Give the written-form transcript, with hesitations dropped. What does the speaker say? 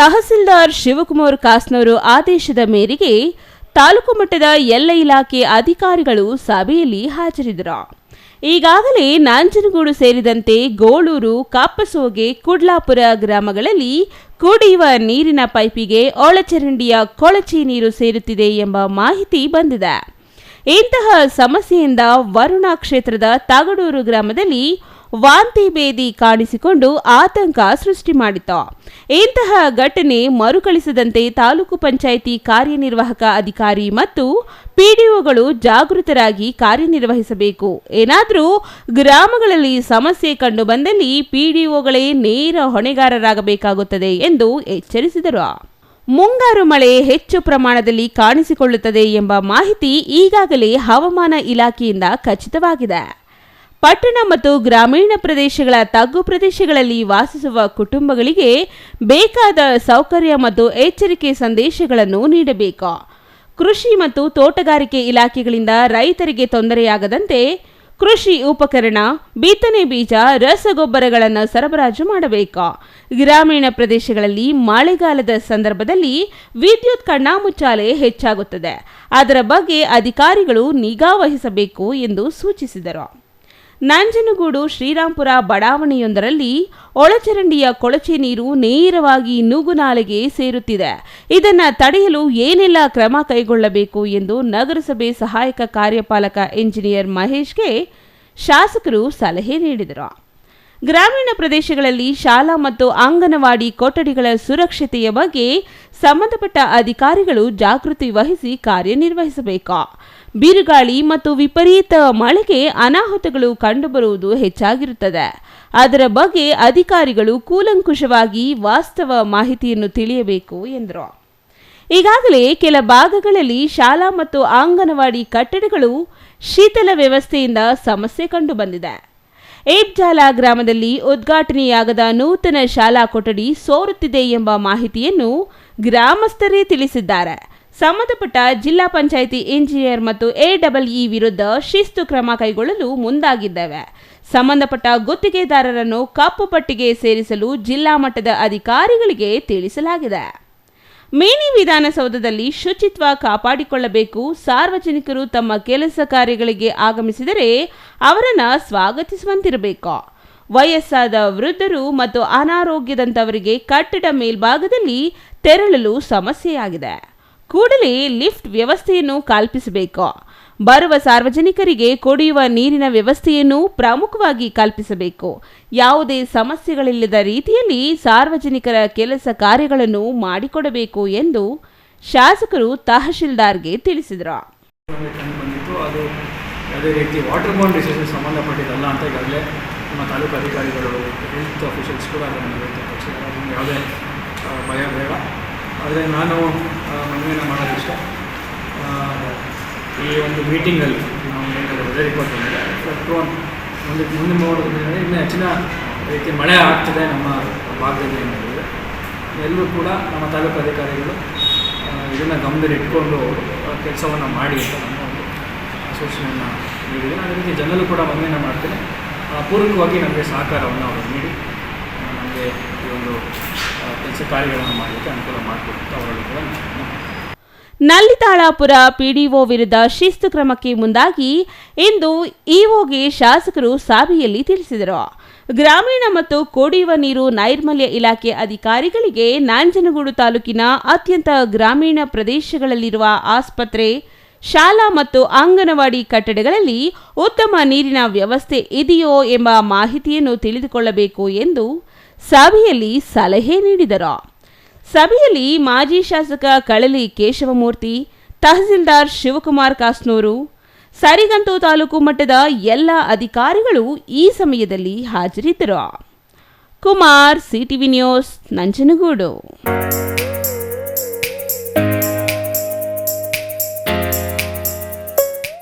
ತಹಸೀಲ್ದಾರ್ ಶಿವಕುಮಾರ್ ಕಾಸ್ನೂರು ಆದೇಶದ ಮೇರೆಗೆ ತಾಲೂಕು ಮಟ್ಟದ ಎಲ್ಲ ಇಲಾಖೆ ಅಧಿಕಾರಿಗಳು ಸಭೆಯಲ್ಲಿ ಹಾಜರಿದ್ದರು. ಈಗಾಗಲೇ ನಂಜನಗೂಡು ಸೇರಿದಂತೆ ಗೋಳೂರು, ಕಾಪಸೋಗೆ, ಕುಡ್ಲಾಪುರ ಗ್ರಾಮಗಳಲ್ಲಿ ಕುಡಿಯುವ ನೀರಿನ ಪೈಪಿಗೆ ಒಳಚರಂಡಿಯ ಕೊಳಚೆ ನೀರು ಸೇರುತ್ತಿದೆ ಎಂಬ ಮಾಹಿತಿ ಬಂದಿದೆ. ಇಂತಹ ಸಮಸ್ಯೆಯಿಂದ ವರುಣ ಕ್ಷೇತ್ರದ ತಗಡೂರು ಗ್ರಾಮದಲ್ಲಿ ವಾಂತಿ ಭೇದಿ ಕಾಣಿಸಿಕೊಂಡು ಆತಂಕ ಸೃಷ್ಟಿ ಮಾಡಿತು. ಇಂತಹ ಘಟನೆ ಮರುಕಳಿಸದಂತೆ ತಾಲೂಕು ಪಂಚಾಯಿತಿ ಕಾರ್ಯನಿರ್ವಾಹಕ ಅಧಿಕಾರಿ ಮತ್ತು ಪಿಡಿಒಗಳು ಜಾಗೃತರಾಗಿ ಕಾರ್ಯನಿರ್ವಹಿಸಬೇಕು. ಏನಾದರೂ ಗ್ರಾಮಗಳಲ್ಲಿ ಸಮಸ್ಯೆ ಕಂಡು ಬಂದಲ್ಲಿ ಪಿಡಿಒಗಳೇ ನೇರ ಹೊಣೆಗಾರರಾಗಬೇಕಾಗುತ್ತದೆ ಎಂದು ಎಚ್ಚರಿಸಿದರು. ಮುಂಗಾರು ಮಳೆ ಹೆಚ್ಚು ಪ್ರಮಾಣದಲ್ಲಿ ಕಾಣಿಸಿಕೊಳ್ಳುತ್ತದೆ ಎಂಬ ಮಾಹಿತಿ ಈಗಾಗಲೇ ಹವಾಮಾನ ಇಲಾಖೆಯಿಂದ ಖಚಿತವಾಗಿದೆ. ಪಟ್ಟಣ ಮತ್ತು ಗ್ರಾಮೀಣ ಪ್ರದೇಶಗಳ ತಗ್ಗು ಪ್ರದೇಶಗಳಲ್ಲಿ ವಾಸಿಸುವ ಕುಟುಂಬಗಳಿಗೆ ಬೇಕಾದ ಸೌಕರ್ಯ ಮತ್ತು ಎಚ್ಚರಿಕೆ ಸಂದೇಶಗಳನ್ನು ನೀಡಬೇಕು. ಕೃಷಿ ಮತ್ತು ತೋಟಗಾರಿಕೆ ಇಲಾಖೆಗಳಿಂದ ರೈತರಿಗೆ ತೊಂದರೆಯಾಗದಂತೆ ಕೃಷಿ ಉಪಕರಣ, ಬಿತ್ತನೆ ಬೀಜ, ರಸಗೊಬ್ಬರಗಳನ್ನು ಸರಬರಾಜು ಮಾಡಬೇಕು. ಗ್ರಾಮೀಣ ಪ್ರದೇಶಗಳಲ್ಲಿ ಮಳೆಗಾಲದ ಸಂದರ್ಭದಲ್ಲಿ ವಿದ್ಯುತ್ ಕಣ್ಣಾಮುಚ್ಚಾಲೆ ಹೆಚ್ಚಾಗುತ್ತದೆ. ಅದರ ಬಗ್ಗೆ ಅಧಿಕಾರಿಗಳು ನಿಗಾ ವಹಿಸಬೇಕು ಎಂದು ಸೂಚಿಸಿದರು. ನಂಜನಗೂಡು ಶ್ರೀರಾಂಪುರ ಬಡಾವಣೆಯೊಂದರಲ್ಲಿ ಒಳಚರಂಡಿಯ ಕೊಳಚೆ ನೀರು ನೇರವಾಗಿ ನೂಗುನಾಲೆಗೆ ಸೇರುತ್ತಿದೆ. ಇದನ್ನು ತಡೆಯಲು ಏನೆಲ್ಲ ಕ್ರಮ ಕೈಗೊಳ್ಳಬೇಕು ಎಂದು ನಗರಸಭೆ ಸಹಾಯಕ ಕಾರ್ಯಪಾಲಕ ಇಂಜಿನಿಯರ್ ಮಹೇಶ್ಗೆ ಶಾಸಕರು ಸಲಹೆ ನೀಡಿದರು. ಗ್ರಾಮೀಣ ಪ್ರದೇಶಗಳಲ್ಲಿ ಶಾಲಾ ಮತ್ತು ಅಂಗನವಾಡಿ ಕೊಠಡಿಗಳ ಸುರಕ್ಷತೆಯ ಬಗ್ಗೆ ಸಂಬಂಧಪಟ್ಟ ಅಧಿಕಾರಿಗಳು ಜಾಗೃತಿ ವಹಿಸಿ ಕಾರ್ಯನಿರ್ವಹಿಸಬೇಕು. ಬಿರುಗಾಳಿ ಮತ್ತು ವಿಪರೀತ ಮಳೆಗೆ ಅನಾಹುತಗಳು ಕಂಡುಬರುವುದು ಹೆಚ್ಚಾಗಿರುತ್ತದೆ. ಅದರ ಬಗ್ಗೆ ಅಧಿಕಾರಿಗಳು ಕೂಲಂಕುಷವಾಗಿ ವಾಸ್ತವ ಮಾಹಿತಿಯನ್ನು ತಿಳಿಯಬೇಕು ಎಂದರು. ಈಗಾಗಲೇ ಕೆಲ ಭಾಗಗಳಲ್ಲಿ ಶಾಲಾ ಮತ್ತು ಅಂಗನವಾಡಿ ಕಟ್ಟಡಗಳು ಶೀತಲ ವ್ಯವಸ್ಥೆಯಿಂದ ಸಮಸ್ಯೆ ಕಂಡುಬಂದಿದೆ. ಏಬ್ಜಾಲ ಗ್ರಾಮದಲ್ಲಿ ಉದ್ಘಾಟನೆಯಾಗದ ನೂತನ ಶಾಲಾ ಕೊಠಡಿ ಸೋರುತ್ತಿದೆ ಎಂಬ ಮಾಹಿತಿಯನ್ನು ಗ್ರಾಮಸ್ಥರೇ ತಿಳಿಸಿದ್ದಾರೆ. ಸಂಬಂಧಪಟ್ಟ ಜಿಲ್ಲಾ ಪಂಚಾಯಿತಿ ಇಂಜಿನಿಯರ್ ಮತ್ತು ಎಡಬ್ಲ್ಇ ವಿರುದ್ಧ ಶಿಸ್ತು ಕ್ರಮ ಕೈಗೊಳ್ಳಲು ಮುಂದಾಗಿದ್ದೇವೆ. ಸಂಬಂಧಪಟ್ಟ ಗುತ್ತಿಗೆದಾರರನ್ನು ಕಪ್ಪು ಪಟ್ಟಿಗೆ ಸೇರಿಸಲು ಜಿಲ್ಲಾ ಮಟ್ಟದ ಅಧಿಕಾರಿಗಳಿಗೆ ತಿಳಿಸಲಾಗಿದೆ. ಮೇನಿ ವಿಧಾನಸೌಧದಲ್ಲಿ ಶುಚಿತ್ವ ಕಾಪಾಡಿಕೊಳ್ಳಬೇಕು. ಸಾರ್ವಜನಿಕರು ತಮ್ಮ ಕೆಲಸ ಕಾರ್ಯಗಳಿಗೆ ಆಗಮಿಸಿದರೆ ಅವರನ್ನು ಸ್ವಾಗತಿಸುವಂತಿರಬೇಕು. ವಯಸ್ಸಾದ ವೃದ್ಧರು ಮತ್ತು ಅನಾರೋಗ್ಯದಂತವರಿಗೆ ಕಟ್ಟಡ ಮೇಲ್ಭಾಗದಲ್ಲಿ ತೆರಳಲು ಸಮಸ್ಯೆಯಾಗಿದೆ. ಕೂಡಲೇ ಲಿಫ್ಟ್ ವ್ಯವಸ್ಥೆಯನ್ನು ಕಲ್ಪಿಸಬೇಕು. ಬರುವ ಸಾರ್ವಜನಿಕರಿಗೆ ಕುಡಿಯುವ ನೀರಿನ ವ್ಯವಸ್ಥೆಯನ್ನು ಪ್ರಮುಖವಾಗಿ ಕಲ್ಪಿಸಬೇಕು. ಯಾವುದೇ ಸಮಸ್ಯೆಗಳಿಲ್ಲದ ರೀತಿಯಲ್ಲಿ ಸಾರ್ವಜನಿಕರ ಕೆಲಸ ಕಾರ್ಯಗಳನ್ನು ಮಾಡಿಕೊಡಬೇಕು ಎಂದು ಶಾಸಕರು ತಹಶೀಲ್ದಾರ್ಗೆ ತಿಳಿಸಿದರು. ಅದು ಯಾವುದೇ ರೀತಿ ವಾಟರ್ ಬೌಂಡ್ ಡಿಸೀಸ್ ಸಂಬಂಧಪಟ್ಟಿದ್ದಲ್ಲ ಅಂತ ಈಗಾಗಲೇ ನಮ್ಮ ತಾಲೂಕು ಅಧಿಕಾರಿಗಳು, ಹೆಲ್ತ್ ಅಫಿಷಿಯಲ್ಸ್ ಕೂಡ ಅದನ್ನು ವ್ಯಕ್ತಪಡಿಸಿದ್ದಾರೆ. ಯಾವುದೇ ಭಯ ಬೇಡ. ಆದರೆ ನಾನು ಮನವಿಯನ್ನು ಮಾಡೋದಿಷ್ಟೇ, ಈ ಒಂದು ಮೀಟಿಂಗಲ್ಲಿ ನಾವು ವೆದರ್ ರಿಪೋರ್ಟ್ ಮುಂದೆ ನೋಡೋದ್ರಿಂದ ಇನ್ನೂ ಹೆಚ್ಚಿನ ರೀತಿ ಮಳೆ ಆಗ್ತದೆ ನಮ್ಮ ಭಾಗದಲ್ಲಿ ಏನಿದೆ. ಎಲ್ಲರೂ ಕೂಡ ನಮ್ಮ ತಾಲೂಕು ಅಧಿಕಾರಿಗಳು ಇದನ್ನು ಗಮನದಲ್ಲಿಟ್ಕೊಂಡು ಕೆಲಸವನ್ನು ಮಾಡಿ ಅಂತ ನಾನು ಒಂದು ಸೂಚನೆಯನ್ನು ನೀಡಿದ್ದೇನೆ. ಅದೇ ರೀತಿ ಜನರು ಕೂಡ ಮನವಿಯನ್ನು ಮಾಡ್ತೇನೆ, ಪೂರಕವಾಗಿ ನಮಗೆ ಸಹಕಾರವನ್ನು ಅವರು ನೀಡಿ ನಮಗೆ ಈ ಒಂದು ಕೆಲಸ ಕಾರ್ಯಗಳನ್ನು ಮಾಡಲಿಕ್ಕೆ ಅನುಕೂಲ ಮಾಡಿಕೊಟ್ಟು ಅವರಲ್ಲೂ ಕೂಡ ನಲ್ಲಿತಾಳಾಪುರ ಪಿಡಿಒ ವಿರುದ್ಧ ಶಿಸ್ತು ಕ್ರಮಕ್ಕೆ ಮುಂದಾಗಿ ಇಂದು ಇಒಗೆ ಶಾಸಕರು ಸಭೆಯಲ್ಲಿ ತಿಳಿಸಿದರು. ಗ್ರಾಮೀಣ ಮತ್ತು ಕುಡಿಯುವ ನೀರು ನೈರ್ಮಲ್ಯ ಇಲಾಖೆ ಅಧಿಕಾರಿಗಳಿಗೆ ನಂಜನಗೂಡು ತಾಲೂಕಿನ ಅತ್ಯಂತ ಗ್ರಾಮೀಣ ಪ್ರದೇಶಗಳಲ್ಲಿರುವ ಆಸ್ಪತ್ರೆ, ಶಾಲಾ ಮತ್ತು ಅಂಗನವಾಡಿ ಕಟ್ಟಡಗಳಲ್ಲಿ ಉತ್ತಮ ನೀರಿನ ವ್ಯವಸ್ಥೆ ಇದೆಯೋ ಎಂಬ ಮಾಹಿತಿಯನ್ನು ತಿಳಿದುಕೊಳ್ಳಬೇಕು ಎಂದು ಸಭೆಯಲ್ಲಿ ಸಲಹೆ ನೀಡಿದರು. ಸಭೆಯಲ್ಲಿ ಮಾಜಿ ಶಾಸಕ ಕಳಲಿ ಕೇಶವಮೂರ್ತಿ, ತಹಸೀಲ್ದಾರ್ ಶಿವಕುಮಾರ್ ಕಾಸ್ನೂರು, ಸರಿಗಂತು ತಾಲೂಕು ಮಟ್ಟದ ಎಲ್ಲ ಅಧಿಕಾರಿಗಳು ಈ ಸಮಯದಲ್ಲಿ ಹಾಜರಿದ್ದರು. Kumar, CTV news, Nanjangud.